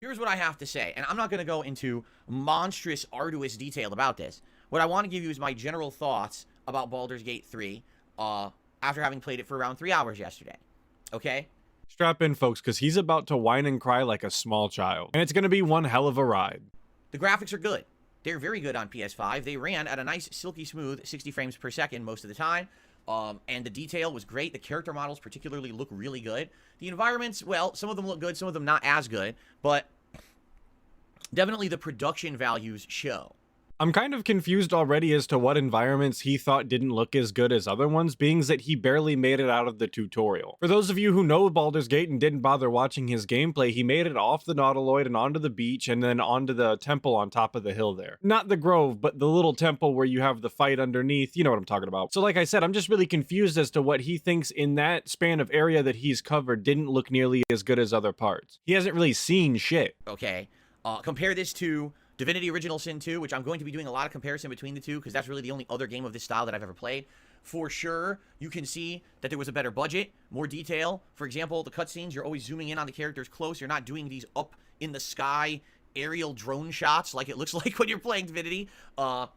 Here's what I have to say, and I'm not going to go into monstrous, arduous detail about this. What I want to give you is my general thoughts about Baldur's Gate 3 after having played it for around 3 hours yesterday. Okay? Strap in, folks, because he's about to whine and cry like a small child. And it's going to be one hell of a ride. The graphics are good. They're very good on PS5. They ran at a nice, silky smooth 60 frames per second most of the time. And the detail was great. The character models particularly look really good. The environments, well, some of them look good, some of them not as good. But definitely the production values show. I'm kind of confused already as to what environments he thought didn't look as good as other ones, being that he barely made it out of the tutorial. For those of you who know Baldur's Gate and didn't bother watching his gameplay, he made it off the Nautiloid and onto the beach and then onto the temple on top of the hill there. Not the grove, but the little temple where you have the fight underneath, you know what I'm talking about. So like I said, I'm just really confused as to what he thinks in that span of area that he's covered didn't look nearly as good as other parts. He hasn't really seen shit. Okay? Compare this to Divinity Original Sin 2, which I'm going to be doing a lot of comparison between the two because that's really the only other game of this style that I've ever played. For sure, you can see that there was a better budget, more detail. For example, the cutscenes, you're always zooming in on the characters close. You're not doing these up in the sky aerial drone shots like it looks like when you're playing Divinity. And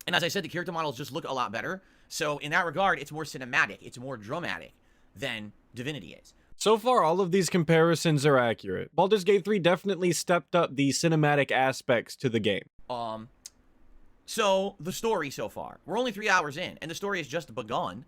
as I said, the character models just look a lot better. So in that regard, it's more cinematic. It's more dramatic than Divinity is. So far, all of these comparisons are accurate. Baldur's Gate 3 definitely stepped up the cinematic aspects to the game. So the story so far, we're only 3 hours in, and the story has just begun.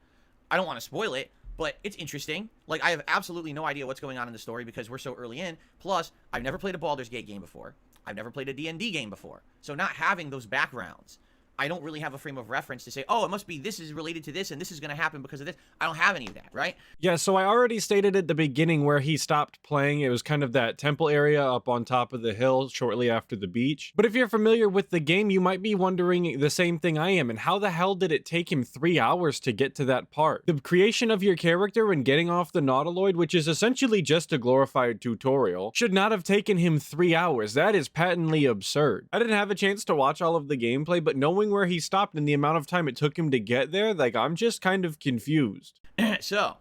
I don't want to spoil it, but it's interesting. Like, I have absolutely no idea what's going on in the story because we're so early in. Plus, I've never played a Baldur's Gate game before. I've never played a D&D game before. So not having those backgrounds, I don't really have a frame of reference to say, oh, it must be this is related to this and this is going to happen because of this. I don't have any of that, right? Yeah, so I already stated at the beginning where he stopped playing. It was kind of that temple area up on top of the hill shortly after the beach. But if you're familiar with the game, you might be wondering the same thing I am. And how the hell did it take him 3 hours to get to that part? The creation of your character and getting off the Nautiloid, which is essentially just a glorified tutorial, should not have taken him 3 hours. That is patently absurd. I didn't have a chance to watch all of the gameplay, but knowing where he stopped and the amount of time it took him to get there, like, I'm just kind of confused. So,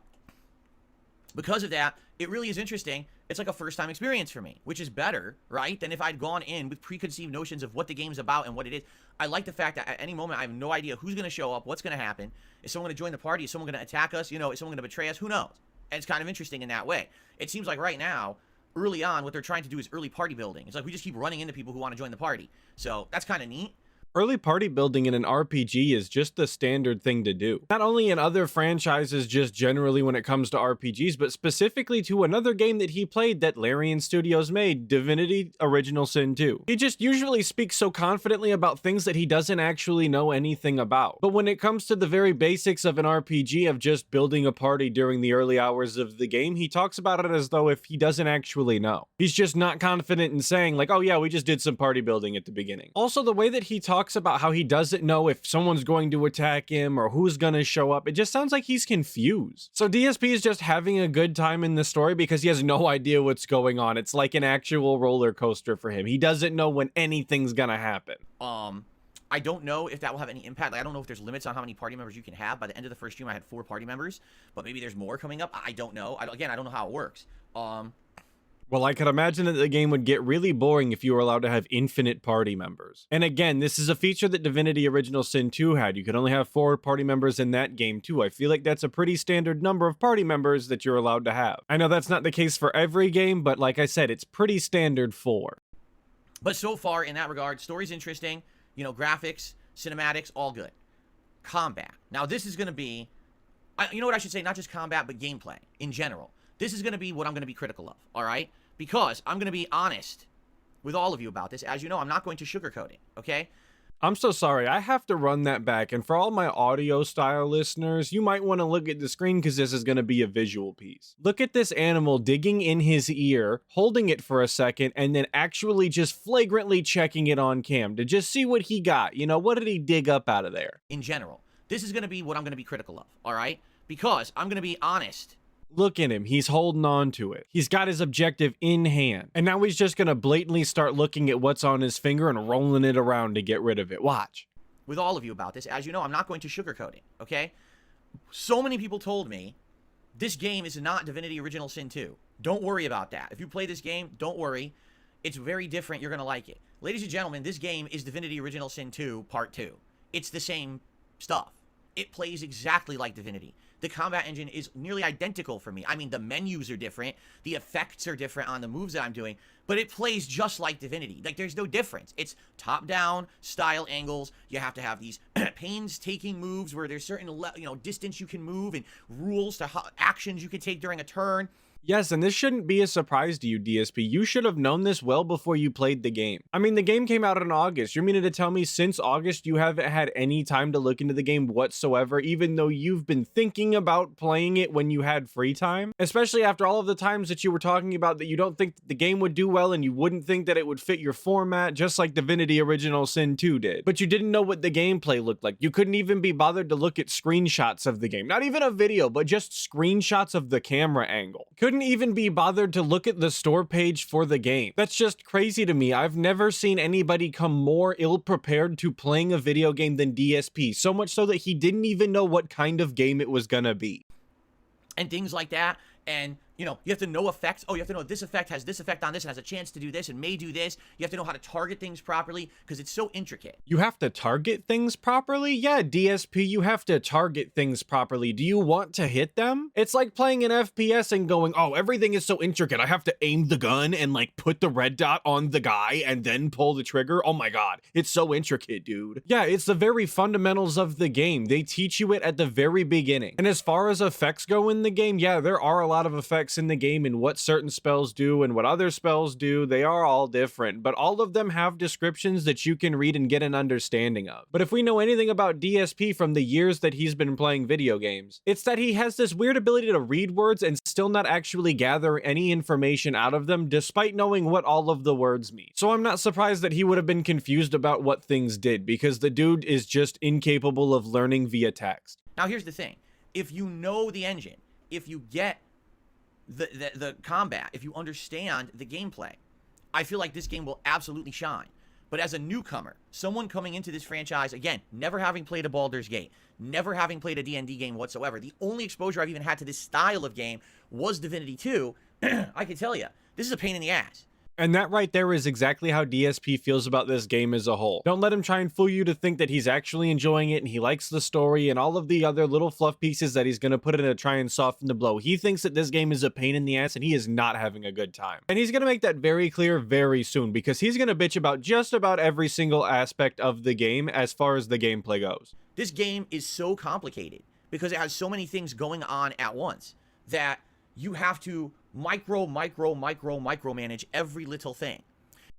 because of that, it really is interesting. It's like a first-time experience for me, which is better, right, than if I'd gone in with preconceived notions of what the game's about and what it is. I like the fact that at any moment I have no idea who's going to show up, what's going to happen. Is someone going to join the party? Is someone going to attack us? You know, is someone going to betray us? Who knows? And it's kind of interesting in that way. It seems like right now, early on, what they're trying to do is early party building. It's like we just keep running into people who want to join the party. So that's kind of neat. Early party building in an RPG is just the standard thing to do. Not only in other franchises, just generally when it comes to RPGs, but specifically to another game that he played that Larian Studios made, Divinity Original Sin 2. He just usually speaks so confidently about things that he doesn't actually know anything about. But when it comes to the very basics of an RPG of just building a party during the early hours of the game, he talks about it as though if he doesn't actually know. He's just not confident in saying like, oh yeah, we just did some party building at the beginning. Also, the way that he talks about how he doesn't know if someone's going to attack him or who's going to show up, it just sounds like he's confused. So DSP is just having a good time in the story because he has no idea what's going on. It's like an actual roller coaster for him. He doesn't know when anything's gonna happen. I don't know if that will have any impact. Like, I don't know if there's limits on how many party members you can have. By the end of the first stream, I had 4 party members, but maybe there's more coming up. I don't know. Again, I don't know how it works. Well, I could imagine that the game would get really boring if you were allowed to have infinite party members. And again, this is a feature that Divinity Original Sin 2 had. You could only have 4 party members in that game too. I feel like that's a pretty standard number of party members that you're allowed to have. I know that's not the case for every game, but like I said, it's pretty standard for. But so far, in that regard, story's interesting. You know, graphics, cinematics, all good. Combat. Now, this is going to be, you know what I should say? Not just combat, but gameplay in general. This is going to be what I'm going to be critical of, all right? Because I'm going to be honest with all of you about this. As you know, I'm not going to sugarcoat it, okay? I'm so sorry, I have to run that back, and for all my audio style listeners, you might want to look at the screen because this is going to be a visual piece. Look at this animal digging in his ear, holding it for a second, and then actually just flagrantly checking it on cam to just see what he got. You know, what did he dig up out of there? In general, this is going to be what I'm going to be critical of, all right? Because I'm going to be honest. Look at him, he's holding on to it. He's got his objective in hand. And now he's just gonna blatantly start looking at what's on his finger and rolling it around to get rid of it. Watch. With all of you about this, as you know, I'm not going to sugarcoat it, okay? So many people told me This game is not Divinity Original Sin 2. Don't worry about that. If you play this game, don't worry. It's very different. You're going to like it. Ladies and gentlemen, this game is Divinity Original Sin 2 Part 2. It's the same stuff. It plays exactly like Divinity. The combat engine is nearly identical for me. I mean, the menus are different. The effects are different on the moves that I'm doing. But it plays just like Divinity. Like, there's no difference. It's top-down style angles. You have to have these painstaking moves where there's certain, distance you can move and rules to actions you can take during a turn. Yes, and this shouldn't be a surprise to you, DSP. You should have known this well before you played the game. I mean, the game came out in August. You're meaning to tell me since August you haven't had any time to look into the game whatsoever, even though you've been thinking about playing it when you had free time? Especially after all of the times that you were talking about that you don't think the game would do well and you wouldn't think that it would fit your format, just like Divinity Original Sin 2 did. But you didn't know what the gameplay looked like. You couldn't even be bothered to look at screenshots of the game. Not even a video, but just screenshots of the camera angle. Couldn't even be bothered to look at the store page for the game. That's just crazy to me. I've never seen anybody come more ill-prepared to playing a video game than DSP, so much so that he didn't even know what kind of game it was gonna be. And things like that, and you have to know effects. Oh, you have to know this effect has this effect on this and has a chance to do this and may do this. You have to know how to target things properly because it's so intricate. You have to target things properly? Yeah, DSP, you have to target things properly. Do you want to hit them? It's like playing an FPS and going, oh, everything is so intricate. I have to aim the gun and like put the red dot on the guy and then pull the trigger. Oh my God, it's so intricate, dude. Yeah, it's the very fundamentals of the game. They teach you it at the very beginning. And as far as effects go in the game, yeah, there are a lot of effects in the game and what certain spells do and what other spells do. They are all different, but all of them have descriptions that you can read and get an understanding of. But if we know anything about DSP from the years that he's been playing video games, it's that he has this weird ability to read words and still not actually gather any information out of them despite knowing what all of the words mean. So I'm not surprised that he would have been confused about what things did because the dude is just incapable of learning via text. Now here's the thing. If you know the engine, if you get the combat, if you understand the gameplay, I feel like this game will absolutely shine. But as a newcomer, someone coming into this franchise, again, never having played a Baldur's Gate, never having played a D&D game whatsoever, the only exposure I've even had to this style of game was Divinity 2, I can tell you, this is a pain in the ass. And that right there is exactly how DSP feels about this game as a whole. Don't let him try and fool you to think that he's actually enjoying it and he likes the story and all of the other little fluff pieces that he's going to put in to try and soften the blow. He thinks that this game is a pain in the ass and he is not having a good time. And he's going to make that very clear very soon because he's going to bitch about just about every single aspect of the game as far as the gameplay goes. This game is so complicated because it has so many things going on at once that you have to micromanage every little thing.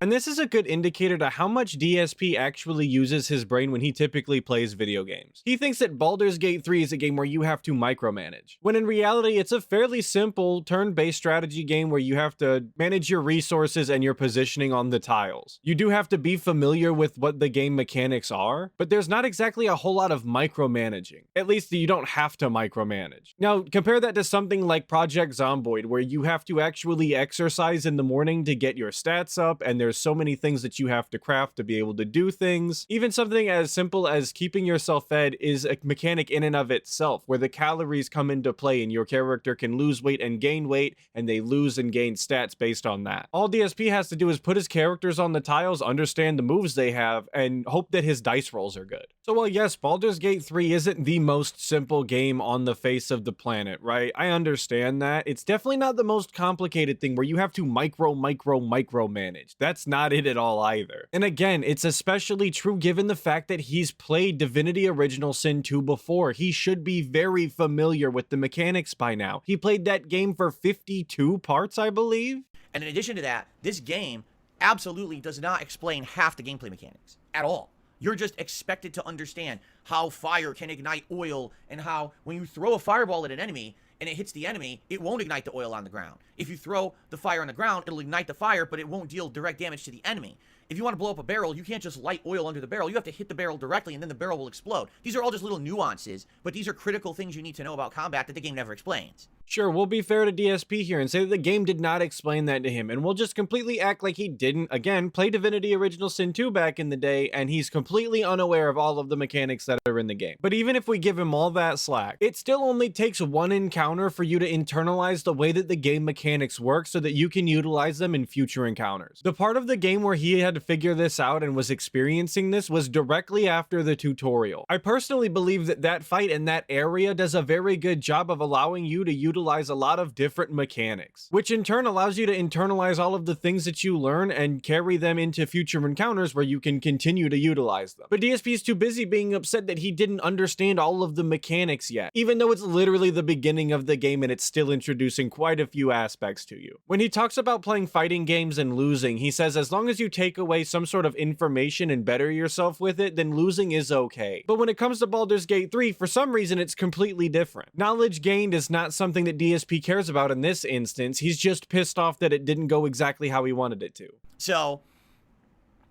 And this is a good indicator to how much DSP actually uses his brain when he typically plays video games. He thinks that Baldur's Gate 3 is a game where you have to micromanage, when in reality it's a fairly simple turn-based strategy game where you have to manage your resources and your positioning on the tiles. You do have to be familiar with what the game mechanics are, but there's not exactly a whole lot of micromanaging. At least you don't have to micromanage. Now, compare that to something like Project Zomboid, where you have to actually exercise in the morning to get your stats up, and there's so many things that you have to craft to be able to do things. Even something as simple as keeping yourself fed is a mechanic in and of itself, where the calories come into play and your character can lose weight and gain weight, and they lose and gain stats based on that. All DSP has to do is put his characters on the tiles, understand the moves they have, and hope that his dice rolls are good. So while yes, Baldur's Gate 3 isn't the most simple game on the face of the planet, right? I understand that. It's definitely not the most complicated thing where you have to micromanage. That's not it at all either. And again, it's especially true given the fact that he's played Divinity Original Sin 2 before. He should be very familiar with the mechanics by now. He played that game for 52 parts, I believe. And in addition to that, this game absolutely does not explain half the gameplay mechanics at all. You're just expected to understand how fire can ignite oil and how when you throw a fireball at an enemy and it hits the enemy, it won't ignite the oil on the ground. If you throw the fire on the ground, it'll ignite the fire, but it won't deal direct damage to the enemy. if you want to blow up a barrel, you can't just light oil under the barrel. You have to hit the barrel directly, and then the barrel will explode. These are all just little nuances, but these are critical things you need to know about combat that the game never explains. Sure, we'll be fair to DSP here and say that the game did not explain that to him, and we'll just completely act like he didn't, again, play Divinity Original Sin 2 back in the day, and he's completely unaware of all of the mechanics that are in the game. But even if we give him all that slack, it still only takes one encounter for you to internalize the way that the game mechanics work so that you can utilize them in future encounters. The part of the game where he had to figure this out and was experiencing this was directly after the tutorial. I personally believe that that fight in that area does a very good job of allowing you to utilize a lot of different mechanics, which in turn allows you to internalize all of the things that you learn and carry them into future encounters where you can continue to utilize them. But DSP is too busy being upset that he didn't understand all of the mechanics yet, even though it's literally the beginning of the game and it's still introducing quite a few aspects to you. When he talks about playing fighting games and losing, he says as long as you take away some sort of information and better yourself with it, then losing is okay. But when it comes to Baldur's Gate 3, for some reason it's completely different. Knowledge gained is not something that DSP cares about in this instance. He's just pissed off that it didn't go exactly how he wanted it to. So,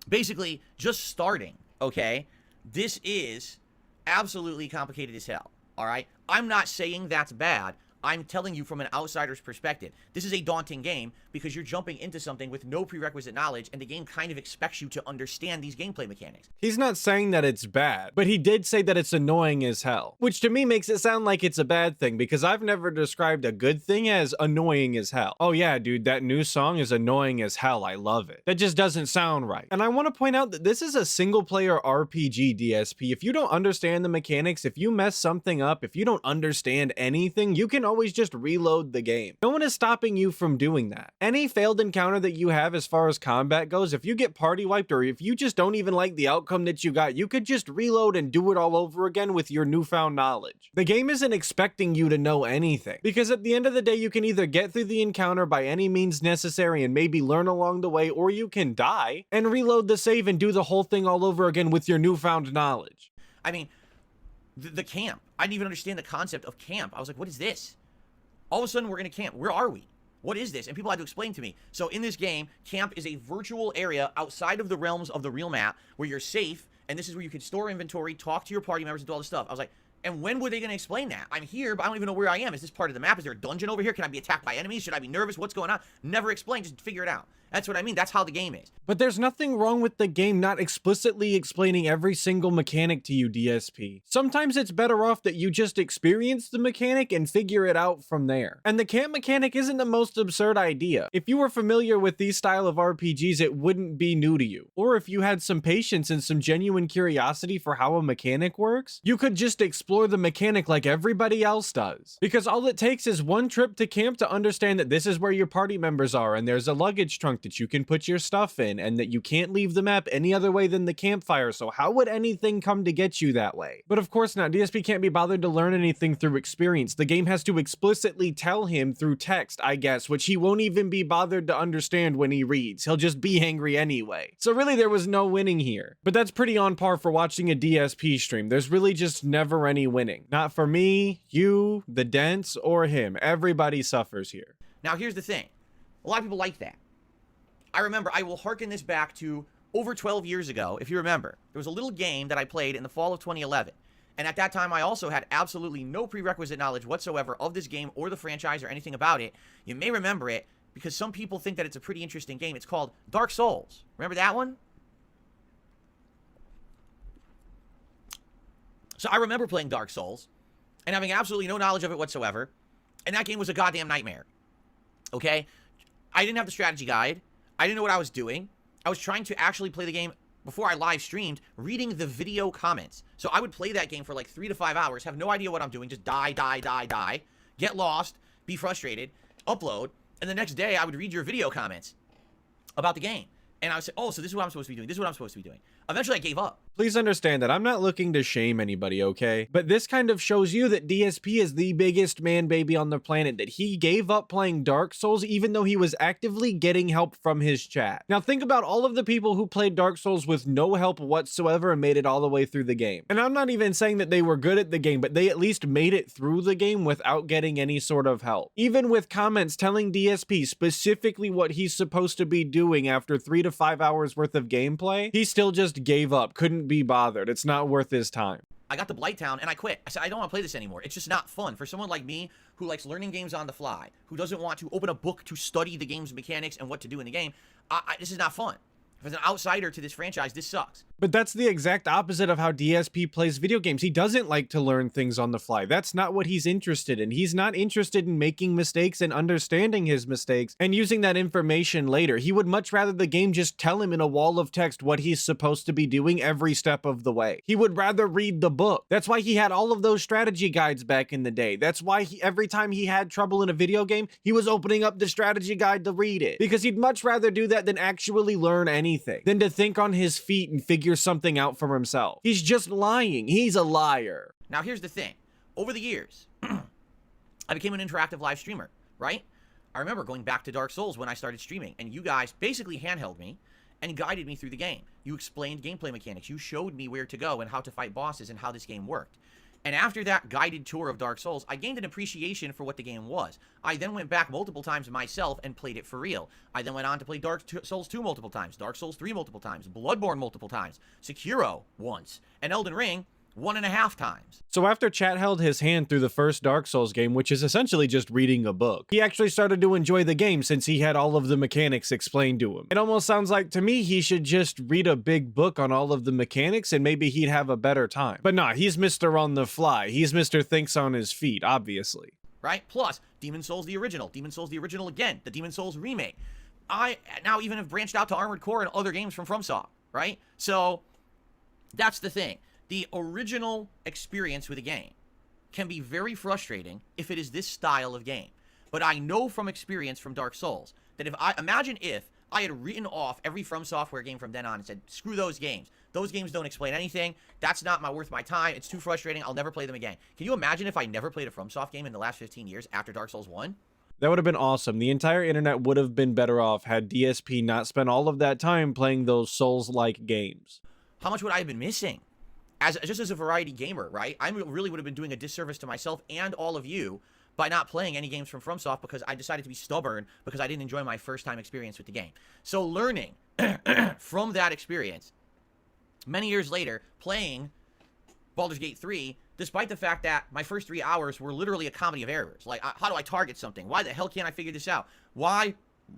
basically, just starting, okay? This is absolutely complicated as hell, all right? I'm not saying that's bad. I'm telling you from an outsider's perspective. This is a daunting game because you're jumping into something with no prerequisite knowledge, and the game kind of expects you to understand these gameplay mechanics. He's not saying that it's bad, but he did say that it's annoying as hell, which to me makes it sound like it's a bad thing because I've never described a good thing as annoying as hell. Oh yeah, dude, that new song is annoying as hell. I love it. That just doesn't sound right. And I want to point out that this is a single player RPG, DSP. If you don't understand the mechanics, if you mess something up, if you don't understand anything, you can always just reload the game. No one is stopping you from doing that. Any failed encounter that you have as far as combat goes, if you get party wiped or if you just don't even like the outcome that you got, you could just reload and do it all over again with your newfound knowledge. The game isn't expecting you to know anything, because at the end of the day, you can either get through the encounter by any means necessary and maybe learn along the way, or you can die and reload the save and do the whole thing all over again with your newfound knowledge. I mean, the camp. I didn't even understand the concept of camp. I was like, what is this? All of a sudden, we're in a camp. Where are we? What is this? And people had to explain to me. So in this game, camp is a virtual area outside of the realms of the real map where you're safe, and this is where you can store inventory, talk to your party members, and do all this stuff. I was like, and when were they going to explain that? I'm here, but I don't even know where I am. Is this part of the map? Is there a dungeon over here? Can I be attacked by enemies? Should I be nervous? What's going on? Never explained. Just figure it out. That's what I mean. That's how the game is. But there's nothing wrong with the game not explicitly explaining every single mechanic to you, DSP. Sometimes it's better off that you just experience the mechanic and figure it out from there. And the camp mechanic isn't the most absurd idea. If you were familiar with these style of RPGs, it wouldn't be new to you. Or if you had some patience and some genuine curiosity for how a mechanic works, you could just explore the mechanic like everybody else does. Because all it takes is one trip to camp to understand that this is where your party members are, and there's a luggage trunk that you can put your stuff in, and that you can't leave the map any other way than the campfire, so how would anything come to get you that way? But of course not. DSP can't be bothered to learn anything through experience. The game has to explicitly tell him through text, I guess, which he won't even be bothered to understand when he reads. He'll just be angry anyway. So really there was no winning here. But that's pretty on par for watching a DSP stream. There's really just never any winning. Not for me, you, the Dents, or him. Everybody suffers here. Now here's the thing. A lot of people like that. I remember, I will hearken this back to over 12 years ago, if you remember. There was a little game that I played in the fall of 2011. And at that time, I also had absolutely no prerequisite knowledge whatsoever of this game or the franchise or anything about it. You may remember it because some people think that it's a pretty interesting game. It's called Dark Souls. Remember that one? So I remember playing Dark Souls and having absolutely no knowledge of it whatsoever. And that game was a goddamn nightmare. Okay? I didn't have the strategy guide. I didn't know what I was doing. I was trying to actually play the game before I live streamed, reading the video comments. So I would play that game for like 3 to 5 hours, have no idea what I'm doing, just die, get lost, be frustrated, upload, and the next day I would read your video comments about the game. And I would say, oh, so this is what I'm supposed to be doing. This is what I'm supposed to be doing. Eventually I gave up. Please understand that I'm not looking to shame anybody, okay? But this kind of shows you that DSP is the biggest man baby on the planet, that he gave up playing Dark Souls even though he was actively getting help from his chat. Now think about all of the people who played Dark Souls with no help whatsoever and made it all the way through the game. And I'm not even saying that they were good at the game, but they at least made it through the game without getting any sort of help. Even with comments telling DSP specifically what he's supposed to be doing after 3 to 5 hours worth of gameplay, he still just gave up, couldn't be bothered. It's not worth his time. I got to Blighttown and I quit. I said, I don't want to play this anymore. It's just not fun. For someone like me who likes learning games on the fly, who doesn't want to open a book to study the game's mechanics and what to do in the game, this is not fun. As an outsider to this franchise, this sucks. But that's the exact opposite of how DSP plays video games. He doesn't like to learn things on the fly. That's not what he's interested in. He's not interested in making mistakes and understanding his mistakes and using that information later. He would much rather the game just tell him in a wall of text what he's supposed to be doing every step of the way. He would rather read the book. That's why he had all of those strategy guides back in the day. That's why every time he had trouble in a video game, he was opening up the strategy guide to read it. Because he'd much rather do that than actually learn anything, than to think on his feet and figure something out for himself. He's just lying. He's a liar. Now here's the thing. Over the years, I became an interactive live streamer, right? I remember going back to Dark Souls when I started streaming, and you guys basically handheld me and guided me through the game. You explained gameplay mechanics. You showed me where to go and how to fight bosses and how this game worked. And after that guided tour of Dark Souls, I gained an appreciation for what the game was. I then went back multiple times myself and played it for real. I then went on to play Dark Souls 2 multiple times, Dark Souls 3 multiple times, Bloodborne multiple times, Sekiro once, and Elden Ring 1.5 times. So after Chat held his hand through the first Dark Souls game, which is essentially just reading a book, he actually started to enjoy the game since he had all of the mechanics explained to him. It almost sounds like to me he should just read a big book on all of the mechanics and maybe he'd have a better time. But nah, he's Mr. on the fly. He's Mr. thinks on his feet, obviously. Right? Plus, Demon Souls the original again, the Demon Souls remake. I now even have branched out to Armored Core and other games from FromSoft, right? So that's the thing. The original experience with a game can be very frustrating if it is this style of game. But I know from experience from Dark Souls that imagine if I had written off every From Software game from then on and said, screw those games. Those games don't explain anything. That's not worth my time. It's too frustrating. I'll never play them again. Can you imagine if I never played a FromSoft game in the last 15 years after Dark Souls 1? That would have been awesome. The entire internet would have been better off had DSP not spent all of that time playing those Souls-like games. How much would I have been missing? Just as a variety gamer, right? I really would have been doing a disservice to myself and all of you by not playing any games from FromSoft because I decided to be stubborn because I didn't enjoy my first time experience with the game. So learning from that experience, many years later, playing Baldur's Gate 3, despite the fact that my first 3 hours were literally a comedy of errors. Like, how do I target something? Why the hell can't I figure this out? Why,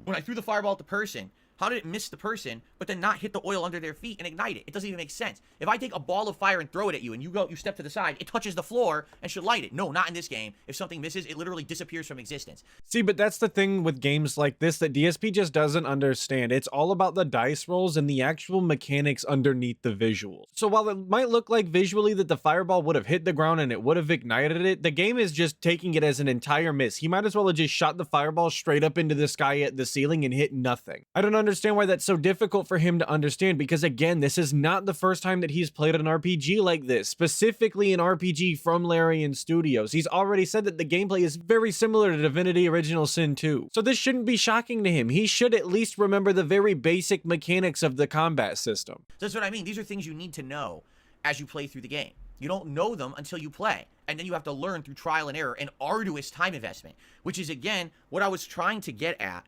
when I threw the fireball at the person, how did it miss the person, but then not hit the oil under their feet and ignite it? It doesn't even make sense. If I take a ball of fire and throw it at you and you step to the side, it touches the floor and should light it. No, not in this game. If something misses, it literally disappears from existence. See, but that's the thing with games like this that DSP just doesn't understand. It's all about the dice rolls and the actual mechanics underneath the visuals. So while it might look like visually that the fireball would have hit the ground and it would have ignited it, the game is just taking it as an entire miss. He might as well have just shot the fireball straight up into the sky at the ceiling and hit nothing. I don't understand why that's so difficult for him to understand because, again, this is not the first time that he's played an RPG like this, specifically an RPG from Larian Studios. He's already said that the gameplay is very similar to Divinity Original Sin 2. So this shouldn't be shocking to him. He should at least remember the very basic mechanics of the combat system. That's what I mean. These are things you need to know as you play through the game. You don't know them until you play, and then you have to learn through trial and error and arduous time investment, which is, again, what I was trying to get at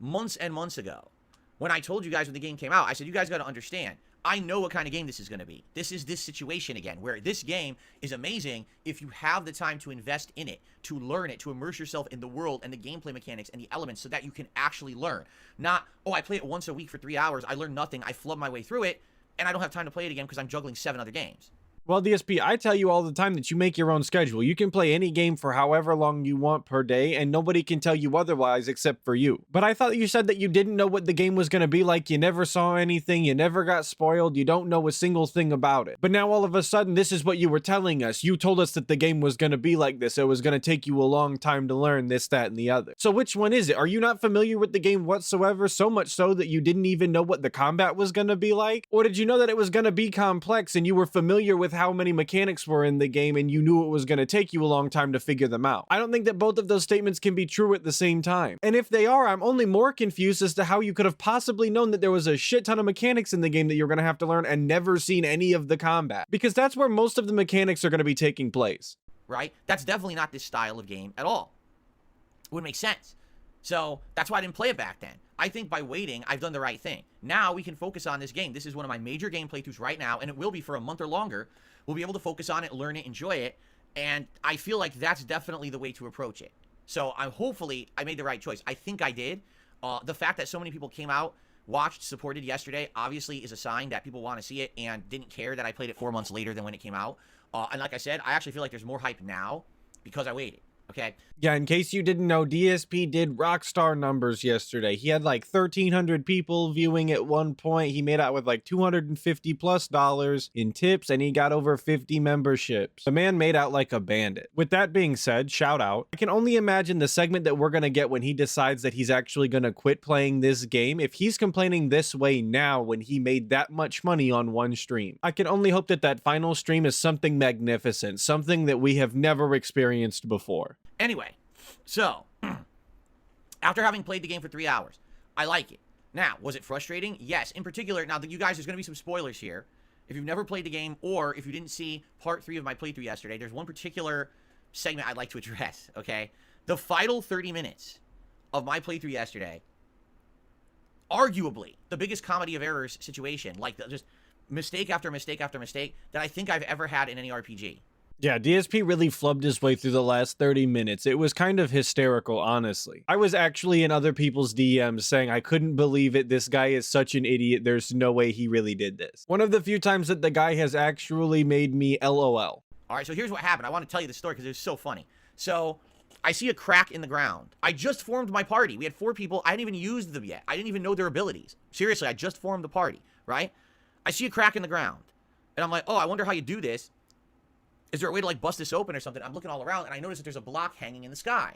months and months ago. When I told you guys when the game came out, I said, you guys got to understand, I know what kind of game this is going to be. This is this situation again, where this game is amazing if you have the time to invest in it, to learn it, to immerse yourself in the world and the gameplay mechanics and the elements so that you can actually learn. Not, oh, I play it once a week for 3 hours, I learn nothing, I flub my way through it, and I don't have time to play it again because I'm juggling 7 other games. Well, DSP, I tell you all the time that you make your own schedule. You can play any game for however long you want per day, and nobody can tell you otherwise except for you. But I thought you said that you didn't know what the game was going to be like, you never saw anything, you never got spoiled, you don't know a single thing about it. But now all of a sudden, this is what you were telling us. You told us that the game was going to be like this. It was going to take you a long time to learn this, that, and the other. So which one is it? Are you not familiar with the game whatsoever, so much so that you didn't even know what the combat was going to be like? Or did you know that it was going to be complex and you were familiar with how many mechanics were in the game and you knew it was going to take you a long time to figure them out? I don't think that both of those statements can be true at the same time. And if they are, I'm only more confused as to how you could have possibly known that there was a shit ton of mechanics in the game that you're going to have to learn and never seen any of the combat. Because that's where most of the mechanics are going to be taking place. Right? That's definitely not this style of game at all. It wouldn't make sense. So that's why I didn't play it back then. I think by waiting, I've done the right thing. Now we can focus on this game. This is one of my major game playthroughs right now, and it will be for a month or longer. We'll be able to focus on it, learn it, enjoy it, and I feel like that's definitely the way to approach it. So hopefully I made the right choice. I think I did. The fact that so many people came out, watched, supported yesterday, obviously is a sign that people want to see it and didn't care that I played it 4 months later than when it came out. And like I said, I actually feel like there's more hype now because I waited. Okay. Yeah, in case you didn't know, DSP did rockstar numbers yesterday. He had like 1,300 people viewing at one point. He made out with like $250+ in tips, and he got over 50 memberships. The man made out like a bandit. With that being said, shout out. I can only imagine the segment that we're gonna get when he decides that he's actually gonna quit playing this game. If he's complaining this way now when he made that much money on one stream, I can only hope that that final stream is something magnificent, something that we have never experienced before. Anyway, so, after having played the game for 3 hours, I like it. Now, was it frustrating? Yes. In particular, now, you guys, there's going to be some spoilers here. If you've never played the game, or if you didn't see part 3 of my playthrough yesterday, there's one particular segment I'd like to address, okay? The final 30 minutes of my playthrough yesterday, arguably the biggest comedy of errors situation, like just mistake after mistake after mistake, that I think I've ever had in any RPG. Yeah, DSP really flubbed his way through the last 30 minutes. It was kind of hysterical, honestly. I was actually in other people's DMs saying I couldn't believe it. This guy is such an idiot. There's no way he really did this. One of the few times that the guy has actually made me LOL. All right, so here's what happened. I want to tell you the story because it was so funny. So I see a crack in the ground. I just formed my party. We had 4 people. I hadn't even used them yet. I didn't even know their abilities. Seriously, I just formed the party, right? I see a crack in the ground. And I'm like, oh, I wonder how you do this. Is there a way to like bust this open or something? I'm looking all around and I notice that there's a block hanging in the sky.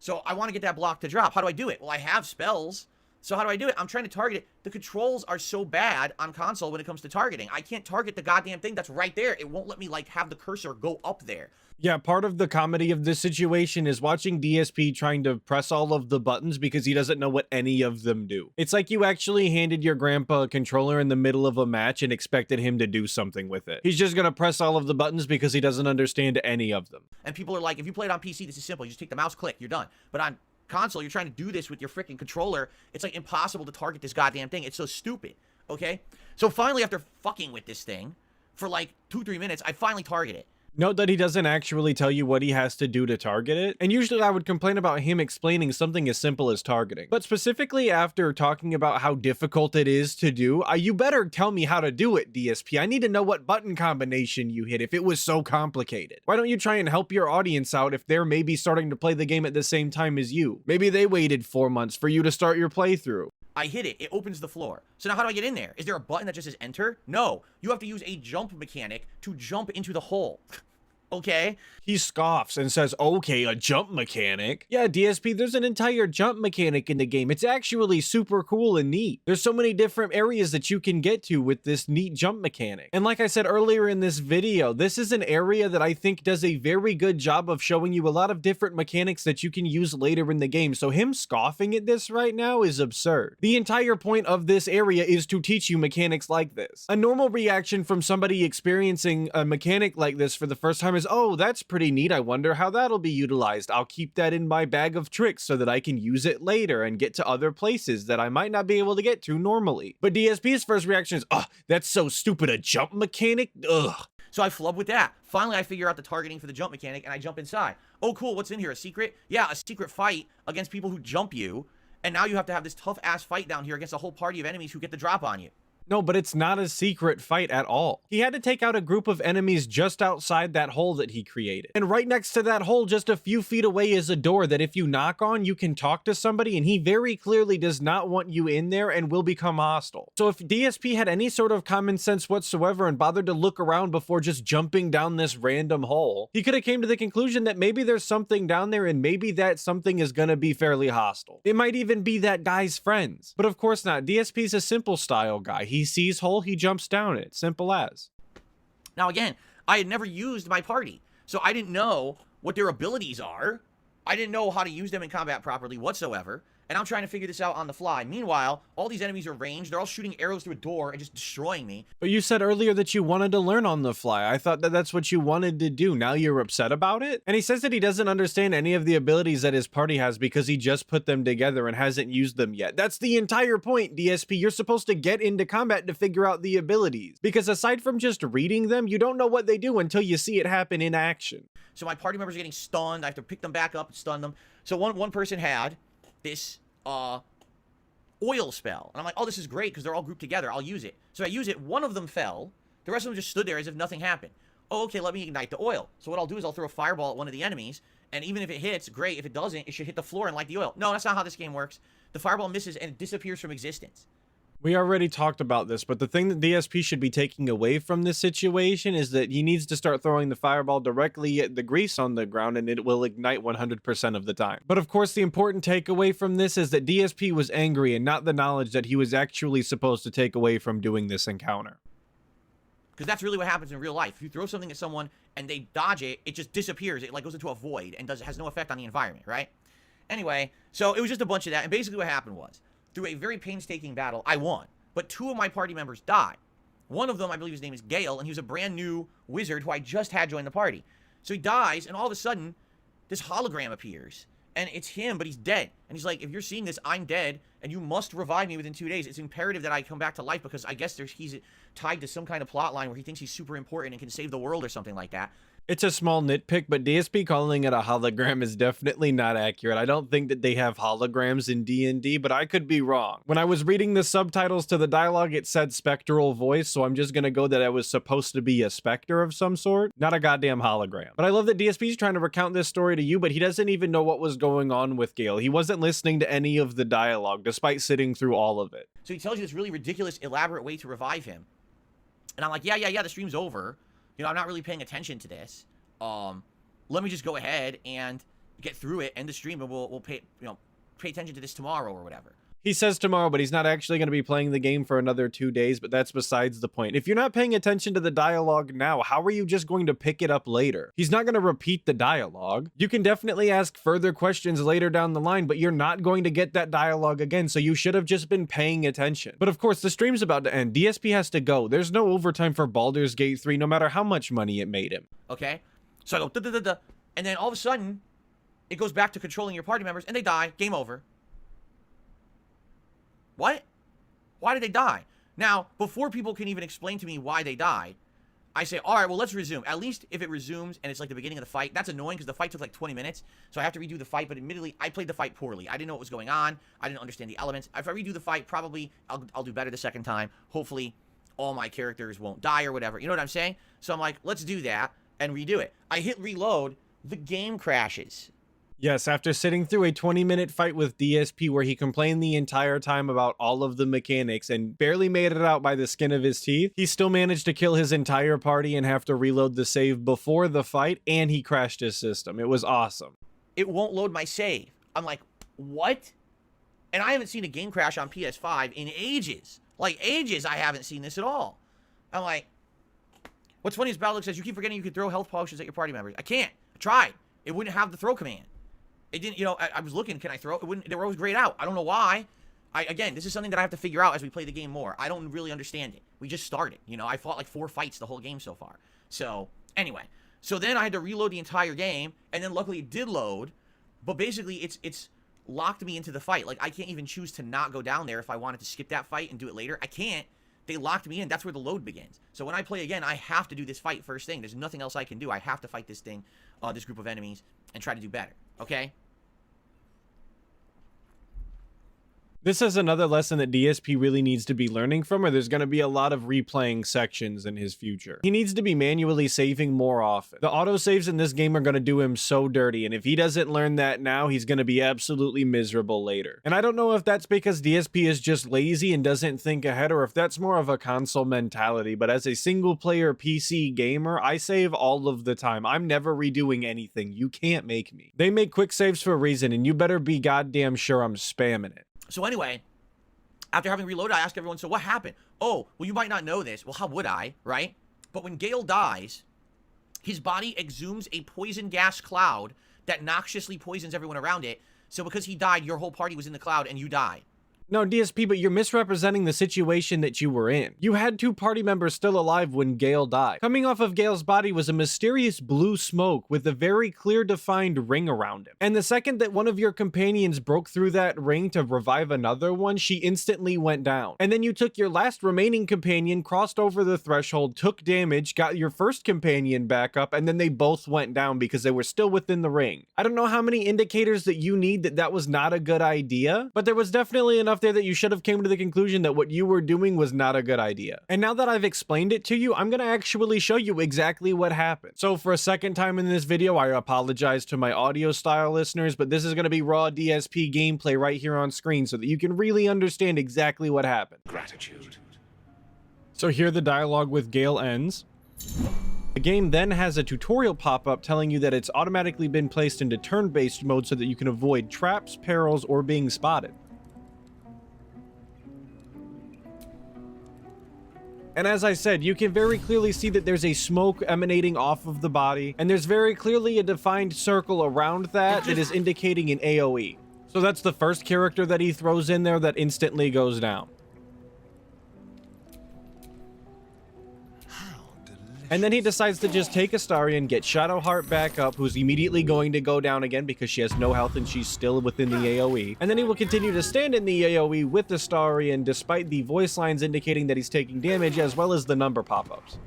So I want to get that block to drop. How do I do it? Well, I have spells. So how do I do it? I'm trying to target it. The controls are so bad on console when it comes to targeting. I can't target the goddamn thing that's right there. It won't let me like have the cursor go up there. Yeah, part of the comedy of this situation is watching DSP trying to press all of the buttons because he doesn't know what any of them do. It's like you actually handed your grandpa a controller in the middle of a match and expected him to do something with it. He's just gonna press all of the buttons because he doesn't understand any of them. And people are like, if you play it on PC, this is simple. You just take the mouse click, you're done. But on console, you're trying to do this with your freaking controller. It's like impossible to target this goddamn thing. It's so stupid, okay? So finally, after fucking with this thing for like 2-3 minutes, I finally target it. Note that he doesn't actually tell you what he has to do to target it, and usually I would complain about him explaining something as simple as targeting. But specifically after talking about how difficult it is to do, you better tell me how to do it, DSP. I need to know what button combination you hit if it was so complicated. Why don't you try and help your audience out if they're maybe starting to play the game at the same time as you? Maybe they waited 4 months for you to start your playthrough. I hit it. It opens the floor. So now how do I get in there? Is there a button that just says enter? No. You have to use a jump mechanic to jump into the hole. Okay? He scoffs and says, okay, a jump mechanic. Yeah, DSP, there's an entire jump mechanic in the game. It's actually super cool and neat. There's so many different areas that you can get to with this neat jump mechanic. And like I said earlier in this video, this is an area that I think does a very good job of showing you a lot of different mechanics that you can use later in the game. So him scoffing at this right now is absurd. The entire point of this area is to teach you mechanics like this. A normal reaction from somebody experiencing a mechanic like this for the first time is, oh, that's pretty neat. I wonder how that'll be utilized. I'll keep that in my bag of tricks so that I can use it later and get to other places that I might not be able to get to normally. But DSP's first reaction is, oh, that's so stupid, a jump mechanic? Ugh. So I flub with that. Finally, I figure out the targeting for the jump mechanic and I jump inside. Oh, cool. What's in here? A secret? Yeah, a secret fight against people who jump you. And now you have to have this tough ass fight down here against a whole party of enemies who get the drop on you. No, but it's not a secret fight at all. He had to take out a group of enemies just outside that hole that he created. And right next to that hole, just a few feet away, is a door that if you knock on, you can talk to somebody, and he very clearly does not want you in there and will become hostile. So if DSP had any sort of common sense whatsoever and bothered to look around before just jumping down this random hole, he could have came to the conclusion that maybe there's something down there and maybe that something is gonna be fairly hostile. It might even be that guy's friends. But of course not. DSP's a simple style guy. He sees hole, he jumps down it. Simple as. Now again, I had never used my party, so I didn't know what their abilities are. I didn't know how to use them in combat properly whatsoever, and I'm trying to figure this out on the fly. Meanwhile, all these enemies are ranged. They're all shooting arrows through a door and just destroying me. But you said earlier that you wanted to learn on the fly. I thought that that's what you wanted to do. Now you're upset about it? And he says that he doesn't understand any of the abilities that his party has because he just put them together and hasn't used them yet. That's the entire point, DSP. You're supposed to get into combat to figure out the abilities. Because aside from just reading them, you don't know what they do until you see it happen in action. So my party members are getting stunned. I have to pick them back up and stun them. So one person had this oil spell, and I'm like, oh, this is great because they're all grouped together. I'll use it. So I use it. One of them fell. The rest of them just stood there as if nothing happened. Oh, okay, let me ignite the oil. So what I'll do is I'll throw a fireball at one of the enemies, and even if it hits, great. If it doesn't, it should hit the floor and light the oil. No, that's not how this game works. The fireball misses and it disappears from existence. We already talked about this, but the thing that DSP should be taking away from this situation is that he needs to start throwing the fireball directly at the grease on the ground and it will ignite 100% of the time. But of course, the important takeaway from this is that DSP was angry and not the knowledge that he was actually supposed to take away from doing this encounter. Because that's really what happens in real life. If you throw something at someone and they dodge it, it just disappears. It like goes into a void and has no effect on the environment, right? Anyway, so it was just a bunch of that. And basically what happened was, through a very painstaking battle, I won. But two of my party members died. One of them, I believe his name is Gale, and he was a brand new wizard who I just had join the party. So he dies, and all of a sudden, this hologram appears. And it's him, but he's dead. And he's like, if you're seeing this, I'm dead, and you must revive me within 2 days. It's imperative that I come back to life because I guess he's tied to some kind of plot line where he thinks he's super important and can save the world or something like that. It's a small nitpick, but DSP calling it a hologram is definitely not accurate. I don't think that they have holograms in D&D, but I could be wrong. When I was reading the subtitles to the dialogue, it said spectral voice, so I'm just gonna go that I was supposed to be a specter of some sort, not a goddamn hologram. But I love that DSP's trying to recount this story to you, but he doesn't even know what was going on with Gale. He wasn't listening to any of the dialogue, despite sitting through all of it. So he tells you this really ridiculous, elaborate way to revive him. And I'm like, yeah, the stream's over. You know, I'm not really paying attention to this. Let me just go ahead and get through it, end the stream, and we'll pay attention to this tomorrow or whatever. He says tomorrow, but he's not actually going to be playing the game for another 2 days, but that's besides the point. If you're not paying attention to the dialogue now, how are you just going to pick it up later? He's not going to repeat the dialogue. You can definitely ask further questions later down the line, but you're not going to get that dialogue again, so you should have just been paying attention. But of course, the stream's about to end. DSP has to go. There's no overtime for Baldur's Gate 3, no matter how much money it made him. Okay? So I go, da-da-da-da, and then all of a sudden, it goes back to controlling your party members, and they die. Game over. What? Why did they die? Now, before people can even explain to me why they died, I say, all right, well, let's resume. At least if it resumes and it's like the beginning of the fight, that's annoying because the fight took like 20 minutes. So I have to redo the fight, but admittedly, I played the fight poorly. I didn't know what was going on. I didn't understand the elements. If I redo the fight, probably I'll do better the second time. Hopefully, all my characters won't die or whatever. You know what I'm saying? So I'm like, let's do that and redo it. I hit reload. The game crashes. Yes, after sitting through a 20-minute fight with DSP where he complained the entire time about all of the mechanics and barely made it out by the skin of his teeth, he still managed to kill his entire party and have to reload the save before the fight, and he crashed his system. It was awesome. It won't load my save. I'm like, what? And I haven't seen a game crash on PS5 in ages. Like, ages I haven't seen this at all. I'm like, what's funny is Baldock says, you keep forgetting you can throw health potions at your party members. I can't. I tried. It wouldn't have the throw command. It didn't, I was looking, can I throw? It wouldn't, they were always grayed out. I don't know why. Again, this is something that I have to figure out as we play the game more. I don't really understand it. We just started, I fought like 4 fights the whole game so far. So, anyway. So then I had to reload the entire game, and then luckily it did load, but basically it's locked me into the fight. Like, I can't even choose to not go down there if I wanted to skip that fight and do it later. I can't. They locked me in. That's where the load begins. So when I play again, I have to do this fight first thing. There's nothing else I can do. I have to fight this thing, this group of enemies, and try to do better. Okay? This is another lesson that DSP really needs to be learning from, or there's going to be a lot of replaying sections in his future. He needs to be manually saving more often. The autosaves in this game are going to do him so dirty, and if he doesn't learn that now, he's going to be absolutely miserable later. And I don't know if that's because DSP is just lazy and doesn't think ahead, or if that's more of a console mentality, but as a single-player PC gamer, I save all of the time. I'm never redoing anything. You can't make me. They make quick saves for a reason, and you better be goddamn sure I'm spamming it. So anyway, after having reloaded, I asked everyone, so what happened? Oh, well, you might not know this. Well, how would I, right? But when Gale dies, his body exhumes a poison gas cloud that noxiously poisons everyone around it. So because he died, your whole party was in the cloud and you died. No, DSP, but you're misrepresenting the situation that you were in. You had 2 party members still alive when Gale died. Coming off of Gale's body was a mysterious blue smoke with a very clear defined ring around him. And the second that one of your companions broke through that ring to revive another one, she instantly went down. And then you took your last remaining companion, crossed over the threshold, took damage, got your first companion back up, and then they both went down because they were still within the ring. I don't know how many indicators that you need that that was not a good idea, but there was definitely enough there that you should have came to the conclusion that what you were doing was not a good idea. And now that I've explained it to you, I'm gonna actually show you exactly what happened. So for a second time in this video, I apologize to my audio style listeners, but this is gonna be raw DSP gameplay right here on screen so that you can really understand exactly what happened. Gratitude. So here the dialogue with Gale ends. The game then has a tutorial pop-up telling you that it's automatically been placed into turn-based mode so that you can avoid traps, perils, or being spotted. And as I said, you can very clearly see that there's a smoke emanating off of the body, and there's very clearly a defined circle around that that is indicating an AoE. So that's the first character that he throws in there that instantly goes down. And then he decides to just take Astarion, get Shadowheart back up, who's immediately going to go down again because she has no health and she's still within the AoE. And then he will continue to stand in the AoE with Astarion despite the voice lines indicating that he's taking damage as well as the number pop-ups.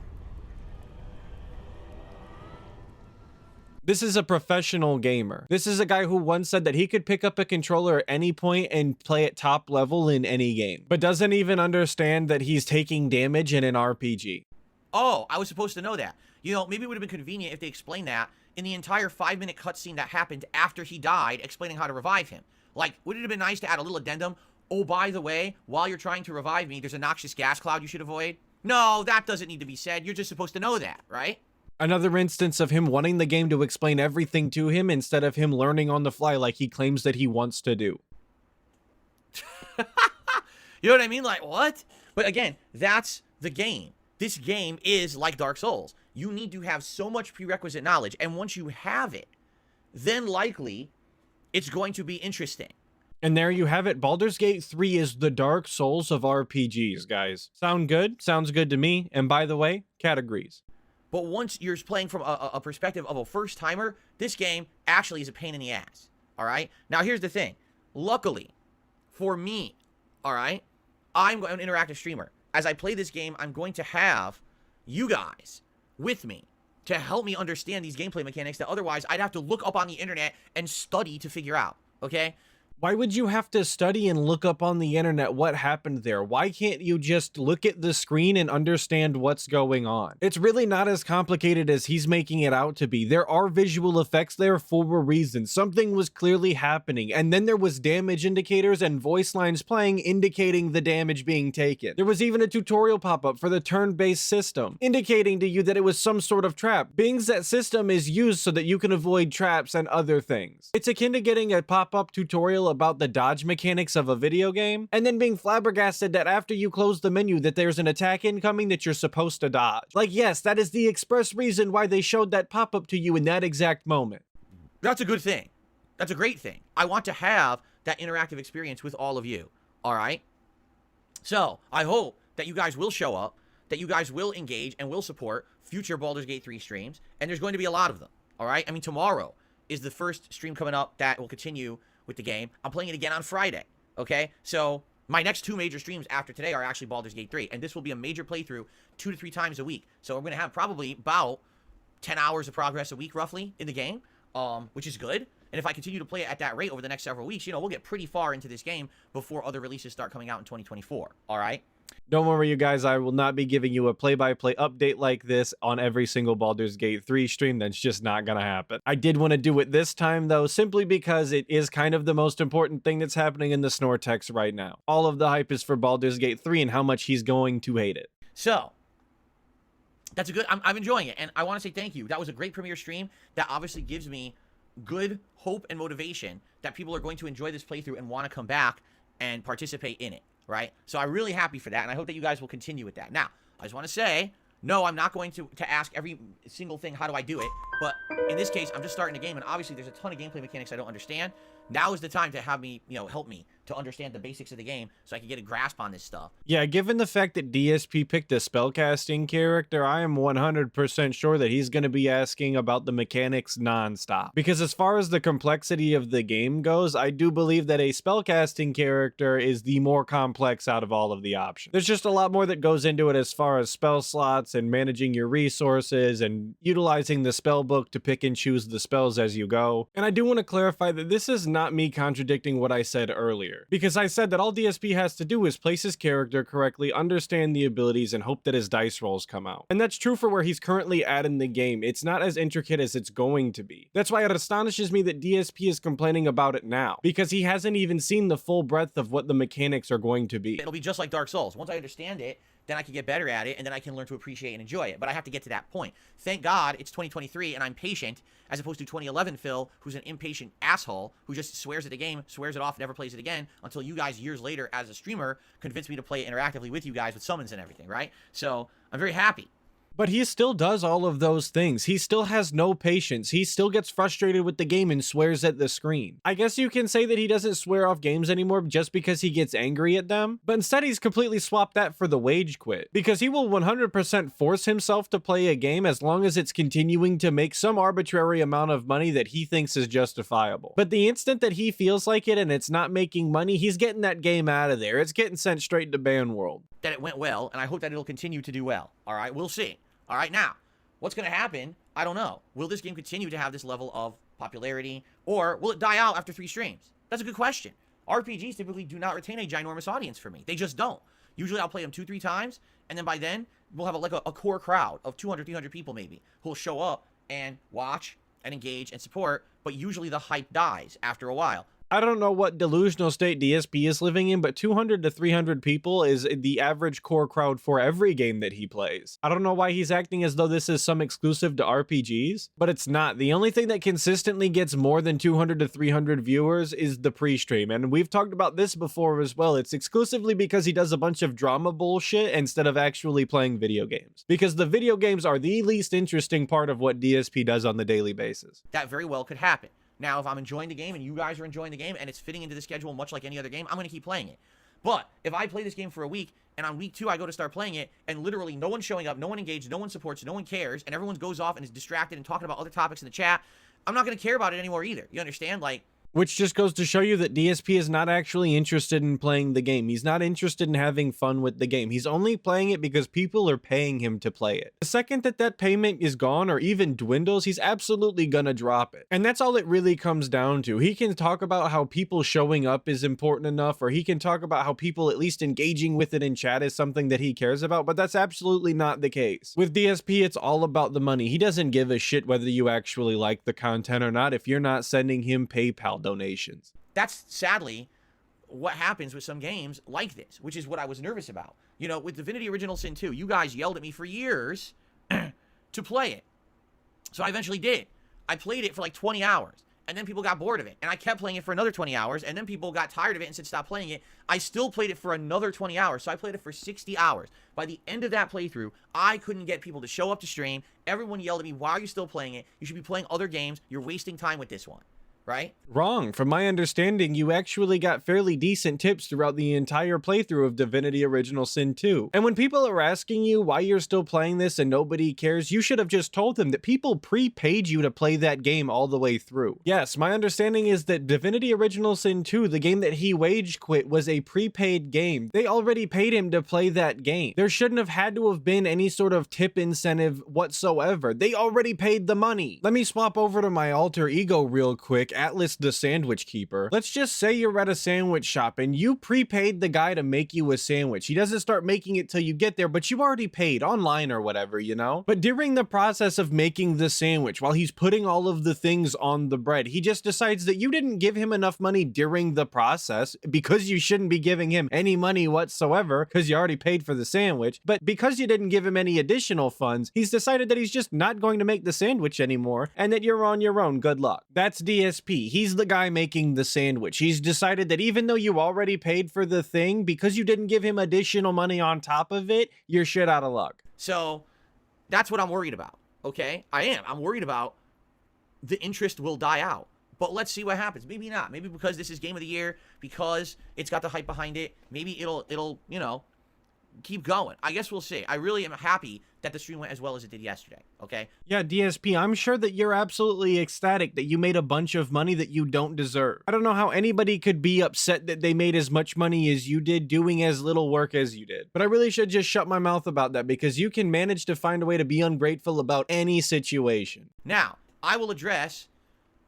This is a professional gamer. This is a guy who once said that he could pick up a controller at any point and play at top level in any game, but doesn't even understand that he's taking damage in an RPG. Oh, I was supposed to know that. You know, maybe it would have been convenient if they explained that in the entire 5-minute cutscene that happened after he died, explaining how to revive him. Like, would it have been nice to add a little addendum? Oh, by the way, while you're trying to revive me, there's a noxious gas cloud you should avoid. No, that doesn't need to be said. You're just supposed to know that, right? Another instance of him wanting the game to explain everything to him instead of him learning on the fly like he claims that he wants to do. You know what I mean? Like, what? But again, that's the game. This game is like Dark Souls. You need to have so much prerequisite knowledge, and once you have it, then likely it's going to be interesting. And there you have it. Baldur's Gate 3 is the Dark Souls of RPGs, guys. Sound good? Sounds good to me. And by the way, cat agrees. But once you're playing from a perspective of a first-timer, this game actually is a pain in the ass, all right? Now, here's the thing. Luckily, for me, all right, I'm an interactive streamer. As I play this game, I'm going to have you guys with me to help me understand these gameplay mechanics that otherwise I'd have to look up on the internet and study to figure out, okay? Why would you have to study and look up on the internet what happened there? Why can't you just look at the screen and understand what's going on? It's really not as complicated as he's making it out to be. There are visual effects there for a reason. Something was clearly happening, and then there was damage indicators and voice lines playing indicating the damage being taken. There was even a tutorial pop-up for the turn-based system, indicating to you that it was some sort of trap. Being that system is used so that you can avoid traps and other things. It's akin to getting a pop-up tutorial about the dodge mechanics of a video game, and then being flabbergasted that after you close the menu that there's an attack incoming that you're supposed to dodge. Like, yes, that is the express reason why they showed that pop-up to you in that exact moment. That's a good thing. That's a great thing. I want to have that interactive experience with all of you, all right? So, I hope that you guys will show up, that you guys will engage and will support future Baldur's Gate 3 streams, and there's going to be a lot of them, all right? I mean, tomorrow is the first stream coming up that will continue with the game. I'm playing it again on Friday, okay? So my next 2 major streams after today are actually Baldur's Gate 3, and this will be a major playthrough 2 to 3 times a week. So we're going to have probably about 10 hours of progress a week, roughly, in the game, which is good. And if I continue to play it at that rate over the next several weeks, we'll get pretty far into this game before other releases start coming out in 2024. All right? Don't worry, you guys, I will not be giving you a play-by-play update like this on every single Baldur's Gate 3 stream. That's just not gonna happen. I did want to do it this time, though, simply because it is kind of the most important thing that's happening in the Snortex right now. All of the hype is for Baldur's Gate 3 and how much he's going to hate it. So, that's a good, I'm enjoying it, and I want to say thank you. That was a great premiere stream that obviously gives me good hope and motivation that people are going to enjoy this playthrough and want to come back and participate in it. Right? So I'm really happy for that, and I hope that you guys will continue with that. Now, I just want to say, no, I'm not going to ask every single thing, how do I do it? But in this case, I'm just starting the game, and obviously there's a ton of gameplay mechanics I don't understand. Now is the time to have me, help me to understand the basics of the game so I can get a grasp on this stuff. Yeah, given the fact that DSP picked a spellcasting character, I am 100% sure that he's going to be asking about the mechanics nonstop. Because as far as the complexity of the game goes, I do believe that a spellcasting character is the more complex out of all of the options. There's just a lot more that goes into it as far as spell slots and managing your resources and utilizing the spell book to pick and choose the spells as you go. And I do want to clarify that this is not me contradicting what I said earlier, because I said that all DSP has to do is place his character correctly, understand the abilities, and hope that his dice rolls come out. And that's true for where he's currently at in the game. It's not as intricate as it's going to be. That's why it astonishes me that DSP is complaining about it now, because he hasn't even seen the full breadth of what the mechanics are going to be. It'll be just like Dark Souls. Once I understand it, then I can get better at it, and then I can learn to appreciate and enjoy it. But I have to get to that point. Thank God it's 2023, and I'm patient, as opposed to 2011 Phil, who's an impatient asshole, who just swears at the game, swears it off, never plays it again, until you guys, years later, as a streamer, convince me to play it interactively with you guys with summons and everything, right? So, I'm very happy. But he still does all of those things. He still has no patience. He still gets frustrated with the game and swears at the screen. I guess you can say that he doesn't swear off games anymore just because he gets angry at them, but instead he's completely swapped that for the wage quit, because he will 100% force himself to play a game as long as it's continuing to make some arbitrary amount of money that he thinks is justifiable. But the instant that he feels like it and it's not making money, he's getting that game out of there. It's getting sent straight to ban world. That it went well, and I hope that it'll continue to do well. All right, we'll see. All right, now, what's going to happen? I don't know. Will this game continue to have this level of popularity, or will it die out after 3 streams? That's a good question. RPGs typically do not retain a ginormous audience for me. They just don't. Usually I'll play them 2-3 times, and then by then, we'll have a core crowd of 200, 300 people maybe, who'll show up and watch and engage and support, but usually the hype dies after a while. I don't know what delusional state DSP is living in, but 200 to 300 people is the average core crowd for every game that he plays. I don't know why he's acting as though this is some exclusive to RPGs, but it's not. The only thing that consistently gets more than 200 to 300 viewers is the pre-stream, and we've talked about this before as well. It's exclusively because he does a bunch of drama bullshit instead of actually playing video games, because the video games are the least interesting part of what DSP does on the daily basis. That very well could happen. Now, if I'm enjoying the game and you guys are enjoying the game and it's fitting into the schedule much like any other game, I'm going to keep playing it. But if I play this game for a week and on week 2 I go to start playing it and literally no one's showing up, no one engaged, no one supports, no one cares, and everyone goes off and is distracted and talking about other topics in the chat, I'm not going to care about it anymore either. You understand? Like, Which just goes to show you that DSP is not actually interested in playing the game. He's not interested in having fun with the game. He's only playing it because people are paying him to play it. The second that that payment is gone or even dwindles, he's absolutely gonna drop it. And that's all it really comes down to. He can talk about how people showing up is important enough, or he can talk about how people at least engaging with it in chat is something that he cares about, but that's absolutely not the case. With DSP, it's all about the money. He doesn't give a shit whether you actually like the content or not if you're not sending him PayPal donations. That's sadly what happens with some games like this, which is what I was nervous about. You know, with Divinity Original Sin 2, you guys yelled at me for years to play it. So I eventually did. I played it for like 20 hours, and then people got bored of it. And I kept playing it for another 20 hours, and then people got tired of it and said, stop playing it. I still played it for another 20 hours, so I played it for 60 hours. By the end of that playthrough, I couldn't get people to show up to stream. Everyone yelled at me, why are you still playing it? You should be playing other games. You're wasting time with this one. Right? Wrong. From my understanding, you actually got fairly decent tips throughout the entire playthrough of Divinity Original Sin 2. And when people are asking you why you're still playing this and nobody cares, you should have just told them that people prepaid you to play that game all the way through. Yes, my understanding is that Divinity Original Sin 2, the game that he wage quit, was a prepaid game. They already paid him to play that game. There shouldn't have had to have been any sort of tip incentive whatsoever. They already paid the money. Let me swap over to my alter ego real quick Atlas the Sandwich Keeper. Let's just say you're at a sandwich shop and you prepaid the guy to make you a sandwich. He doesn't start making it till you get there, but you already paid online or whatever, you know? But during the process of making the sandwich, while he's putting all of the things on the bread, he just decides that you didn't give him enough money during the process, because you shouldn't be giving him any money whatsoever because you already paid for the sandwich. But because you didn't give him any additional funds, he's decided that he's just not going to make the sandwich anymore and that you're on your own. Good luck. That's DSP. He's the guy making the sandwich. He's decided that even though you already paid for the thing, because you didn't give him additional money on top of it, you're shit out of luck. So that's what I'm worried about. Okay, I'm worried about the interest will die out. But let's see what happens. Maybe not. Maybe because this is game of the year, because it's got the hype behind it, maybe it'll you know, keep going. I guess we'll see. I really am happy that the stream went as well as it did yesterday. Okay. Yeah, DSP, I'm sure that you're absolutely ecstatic that you made a bunch of money that you don't deserve. I don't know how anybody could be upset that they made as much money as you did doing as little work as you did. But I really should just shut my mouth about that, because you can manage to find a way to be ungrateful about any situation. Now, I will address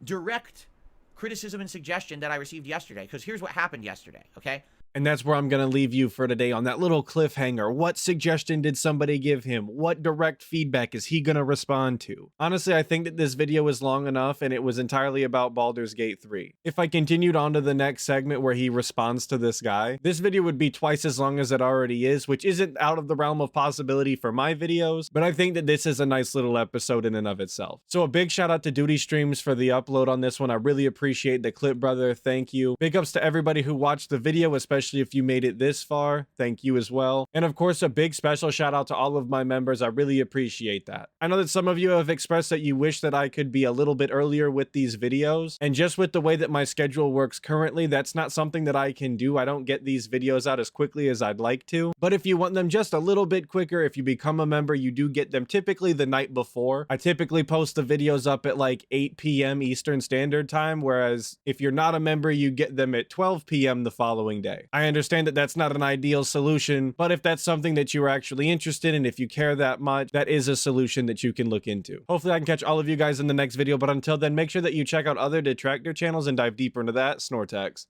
direct criticism and suggestion that I received yesterday, because here's what happened yesterday, okay? And that's where I'm going to leave you for today, on that little cliffhanger. What suggestion did somebody give him? What direct feedback is he going to respond to? Honestly, I think that this video was long enough and it was entirely about Baldur's Gate 3. If I continued on to the next segment where he responds to this guy, this video would be twice as long as it already is, which isn't out of the realm of possibility for my videos, but I think that this is a nice little episode in and of itself. So a big shout out to Doody Streams for the upload on this one. I really appreciate the clip, brother. Thank you. Big ups to everybody who watched the video, especially if you made it this far. Thank you as well. And of course, a big special shout out to all of my members. I really appreciate that. I know that some of you have expressed that you wish that I could be a little bit earlier with these videos, and just with the way that my schedule works currently, that's not something that I can do. I don't get these videos out as quickly as I'd like to, but if you want them just a little bit quicker, if you become a member, you do get them typically the night before. I typically post the videos up at like 8 p.m. Eastern Standard Time, whereas if you're not a member, you get them at 12 p.m. the following day. I understand that that's not an ideal solution, but if that's something that you're actually interested in, if you care that much, that is a solution that you can look into. Hopefully I can catch all of you guys in the next video, but until then, make sure that you check out other Detractor channels and dive deeper into that. Snortex.